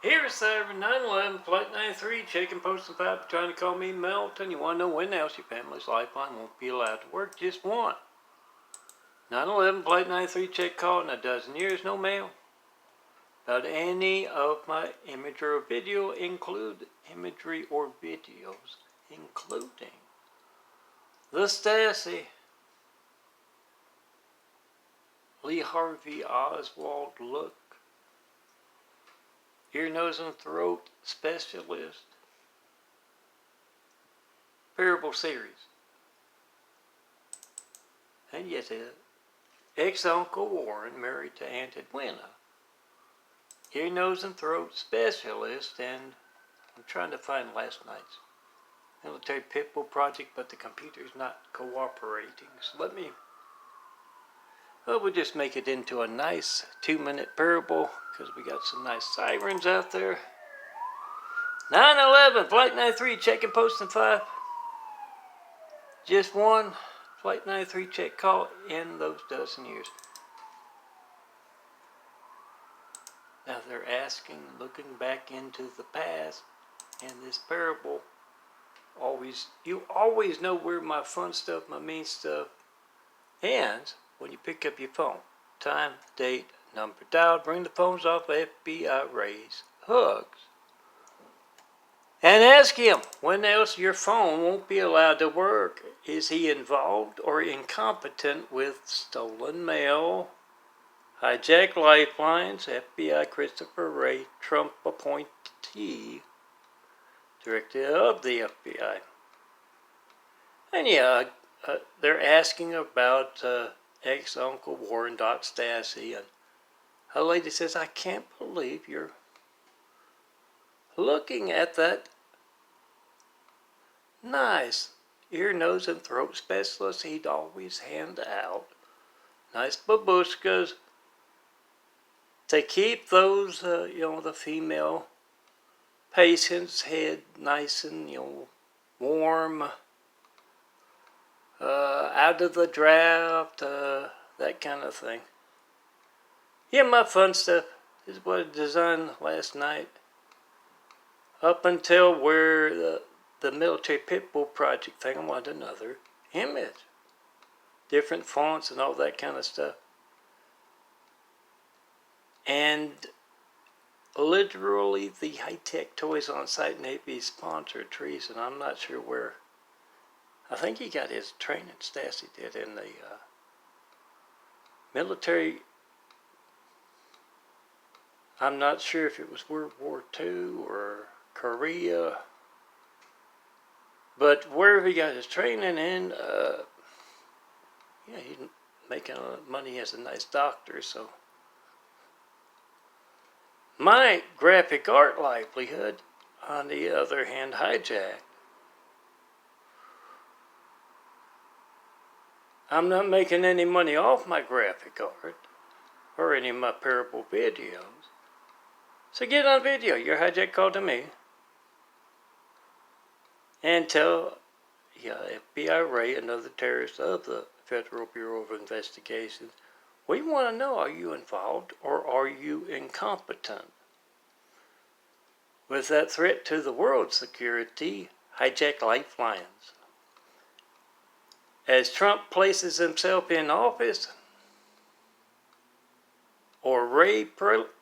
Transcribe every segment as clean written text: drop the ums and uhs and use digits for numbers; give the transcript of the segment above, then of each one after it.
Here's Siren 911, Flight 93, checking post and 5, trying to call me Melton. You want to know when else your family's lifeline won't be allowed to work? Just one. 911, Flight 93, check call in a dozen years, no mail. About any of my imagery or video, imagery or videos, including the Stasi, Lee Harvey Oswald look, ear, nose, and throat specialist, parable series. And yes, ex-Uncle Warren married to Aunt Edwina, ear, nose, and throat specialist, and I'm trying to find last night's military pit bull project, but the computer's not cooperating. So we'll just make it into a nice 2-minute parable, because we got some nice sirens out there. 911, Flight 93, checking post and 5. Just one Flight 93 check call in those dozen years. Now they're asking, looking back into the past, and this parable, you always know where my fun stuff, my mean stuff ends when you pick up your phone. Time, date, number dialed, bring the phones off, FBI raise, hugs. And ask him when else your phone won't be allowed to work. Is he involved or incompetent with stolen mail, hijacked lifelines, FBI Christopher Wray, Trump appointee, director of the FBI. And yeah, they're asking about ex-Uncle Warren Stasi, and a lady says, I can't believe you're looking at that nice ear, nose, and throat specialist he'd always hand out. Nice babushkas to keep those, the female patient's head nice and, warm, out of the draft, that kind of thing. Yeah, my fun stuff is what I designed last night. Up until where the military pit bull project thing, I wanted another image. Different fonts and all that kind of stuff. And literally the high-tech toys on site Navy sponsored trees, and I'm not sure where. I think he got his training, Stasi did, in the military. I'm not sure if it was World War II or Korea, but wherever he got his training in, he's making money as a nice doctor, so. My graphic art livelihood, on the other hand, hijacked. I'm not making any money off my graphic art or any of my parable videos. So get on video, your hijack call to me, and tell FBI Wray, another terrorist of the Federal Bureau of Investigation, we want to know, are you involved or are you incompetent with that threat to the world's security, hijack lifelines? As Trump places himself in office, or Wray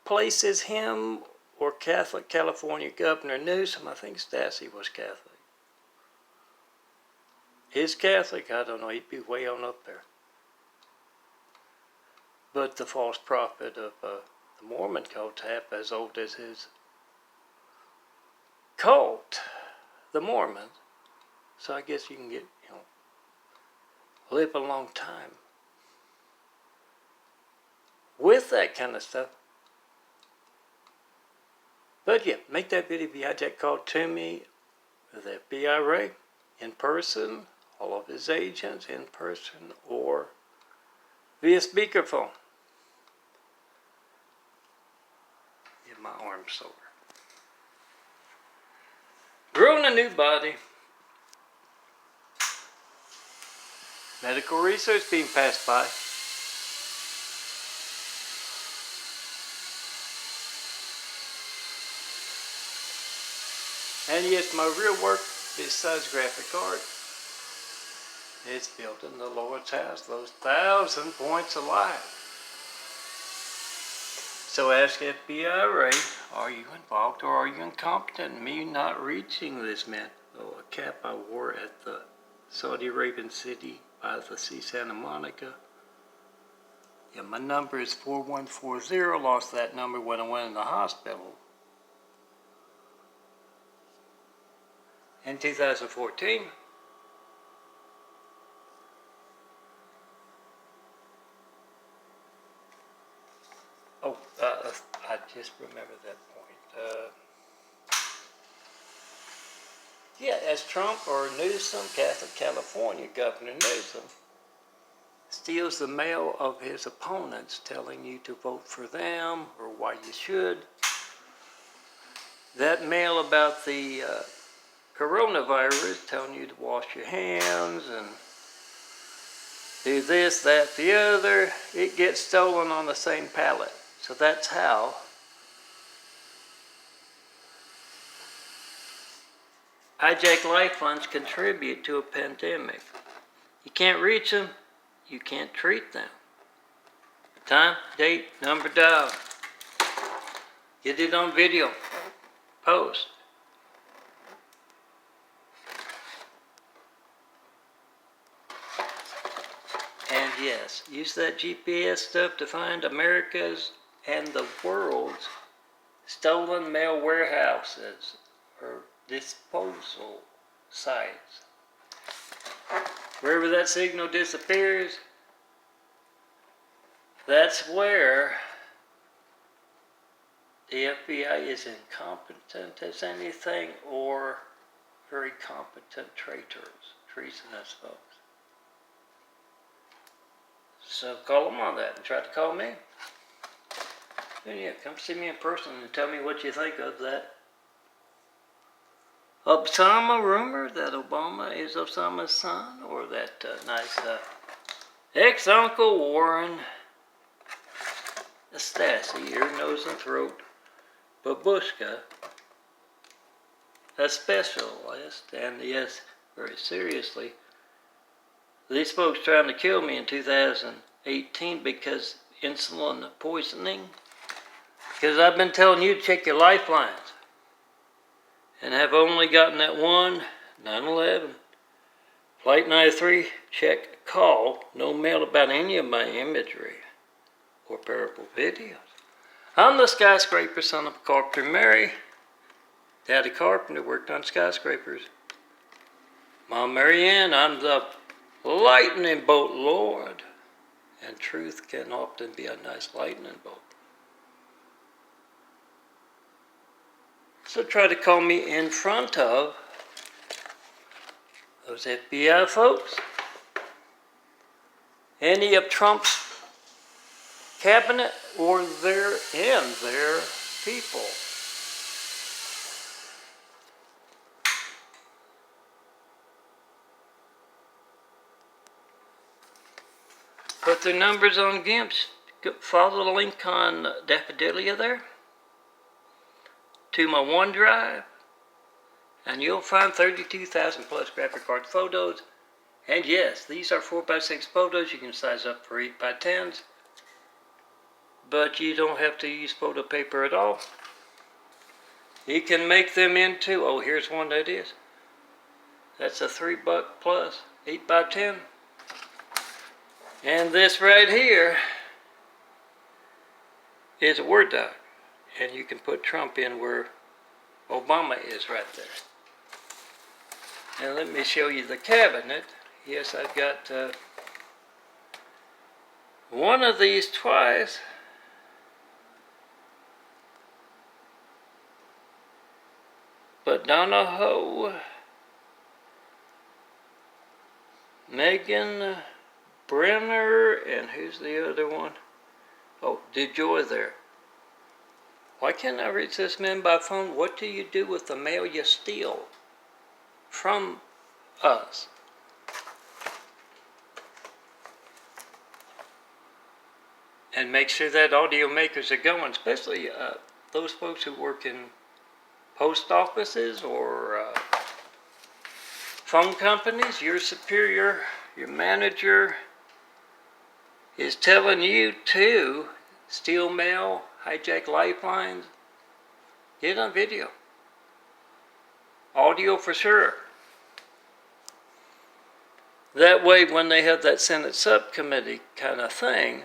places him, or Catholic California Governor Newsom, I think Stasi was Catholic. Is Catholic? I don't know, he'd be way on up there. But the false prophet of the Mormon cult, half as old as his cult, the Mormons. So I guess you can get, live a long time with that kind of stuff. But yeah, make that video via hijack call to me with FBI Wray in person, all of his agents in person, or via speakerphone. Yeah, my arm's sore. Growing a new body. Medical research being passed by. And yes, my real work besides graphic art is building the Lord's house, those 1,000 points of light. So ask FBI Ray, are you involved or are you incompetent in me not reaching this man? Oh, a cap I wore at the Saudi Arabian city by the Sea Santa Monica. Yeah, my number is 4140. Lost that number when I went in the hospital. In 2014. Oh, I just remember that point. Yeah, as Trump or Newsom, Catholic California Governor Newsom, steals the mail of his opponents telling you to vote for them or why you should. That mail about the coronavirus telling you to wash your hands and do this, that, the other, it gets stolen on the same pallet. So that's how hijacked lifelines contribute to a pandemic. You can't reach them, you can't treat them. Time, date, number, dial. Get it on video. Post. And yes, use that GPS stuff to find America's and the world's stolen mail warehouses or disposal sites. Wherever that signal disappears, that's where the FBI is incompetent as anything or very competent traitors, treasonous folks. So call them on that and try to call me. And yeah, come see me in person and tell me what you think of that Osama rumor that Obama is Osama's son, or that nice ex-Uncle Warren Stasi, ear, nose, and throat, babushka, a specialist, and yes, very seriously, these folks trying to kill me in 2018 because insulin poisoning. Because I've been telling you to check your lifelines. And have only gotten that one 9/11 Flight 93 check call. No mail about any of my imagery or parable videos. I'm the skyscraper son of a carpenter Mary. Daddy Carpenter worked on skyscrapers. Mom Mary Ann, I'm the lightning bolt Lord. And truth can often be a nice lightning bolt. So try to call me in front of those FBI folks, any of Trump's cabinet, or their people. Put their numbers on GIMPs. Follow the link on Daffodilia there to my OneDrive, and you'll find 32,000 plus graphic art photos. And yes, these are 4x6 photos. You can size up for 8x10s, but you don't have to use photo paper at all. You can make them into, oh, here's one that is. That's a $3 plus 8x10. And this right here is a Word doc. And you can put Trump in where Obama is right there. And let me show you the cabinet. Yes, I've got one of these twice. But Donahoe, Megan Brenner, and who's the other one? Oh, DeJoy there. Why can't I reach this man by phone? What do you do with the mail you steal from us? And make sure that audio makers are going, especially those folks who work in post offices or phone companies, your superior, your manager is telling you to steal mail, hijack lifelines, get it on video. Audio for sure. That way, when they have that Senate subcommittee kind of thing,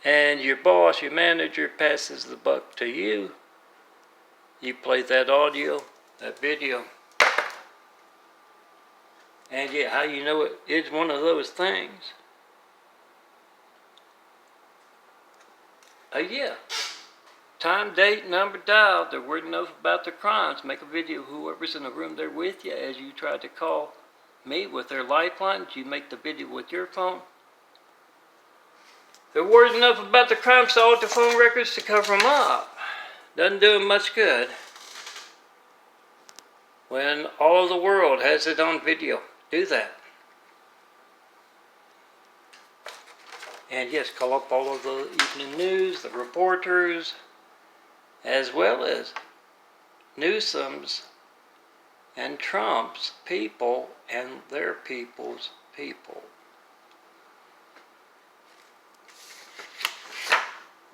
and your boss, your manager passes the buck to you, you play that audio, that video. And yeah, how you know it is one of those things. Yeah. Time, date, number dialed. They're word enough about their crimes. Make a video of whoever's in the room there with you as you try to call me with their lifeline. You make the video with your phone. They're worried enough about the crime to alter phone records to cover them up. Doesn't do them much good when all of the world has it on video. Do that. And yes, call up all of the evening news, the reporters, as well as Newsom's and Trump's people and their people's people.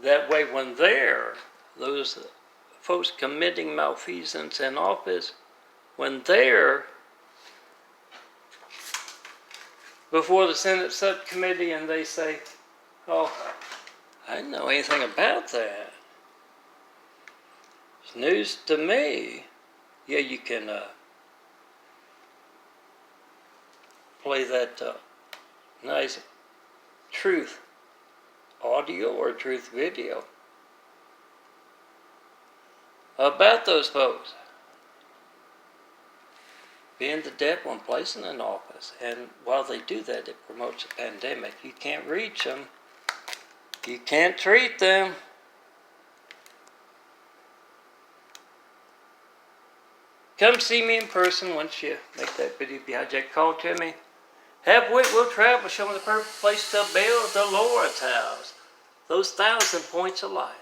That way, when those folks committing malfeasance in office, when they're before the Senate subcommittee and they say, oh, I didn't know anything about that. It's news to me. Yeah, you can play that nice truth audio or truth video about those folks being the devil and placing in office. And while they do that, it promotes a pandemic. You can't reach them. You can't treat them. Come see me in person once you make that video behind Jack. Call to me. Have wit, will travel. Show me the perfect place to build the Lord's house. Those 1,000 points of light.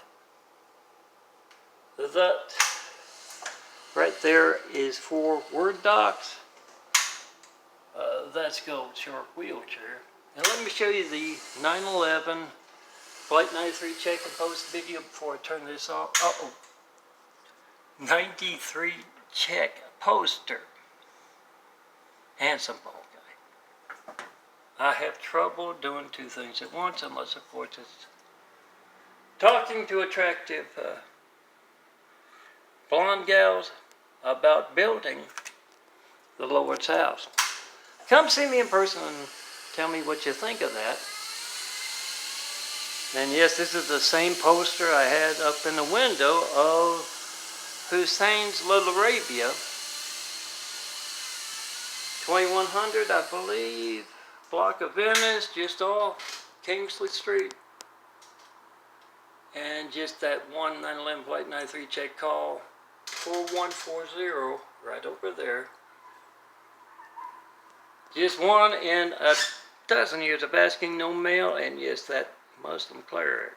That right there is for Word docs. That's called Sharp Wheelchair. And let me show you the 9/11 Flight 93 check and post video before I turn this off. 93 check poster. Handsome bald guy. I have trouble doing two things at once, unless of course it's talking to attractive blonde gals about building the Lord's house. Come see me in person and tell me what you think of that. And yes, this is the same poster I had up in the window of Hussein's Little Arabia. 2100, I believe, block of Venice, just off Kingsley Street. And just that 911 Flight 93 check call 4140 right over there. Just one in a dozen years of asking no mail, and yes, that Muslim cleric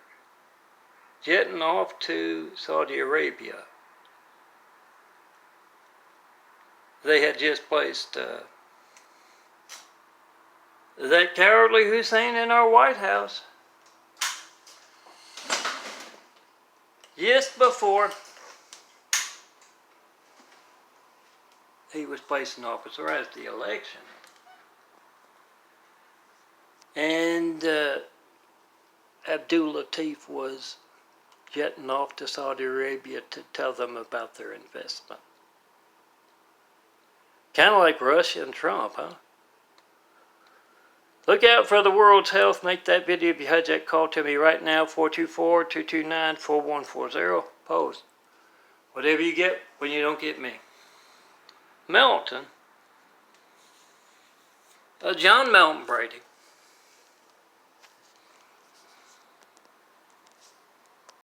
jetting off to Saudi Arabia. They had just placed that cowardly Hussein in our White House just before he was placed in office, or as the election. And Abdul Latif was jetting off to Saudi Arabia to tell them about their investment. Kind of like Russia and Trump, huh? Look out for the world's health. Make that video if you hijack. Call to me right now, 424-229-4140. Post. Whatever you get when you don't get me. Melton. John Melton Brady.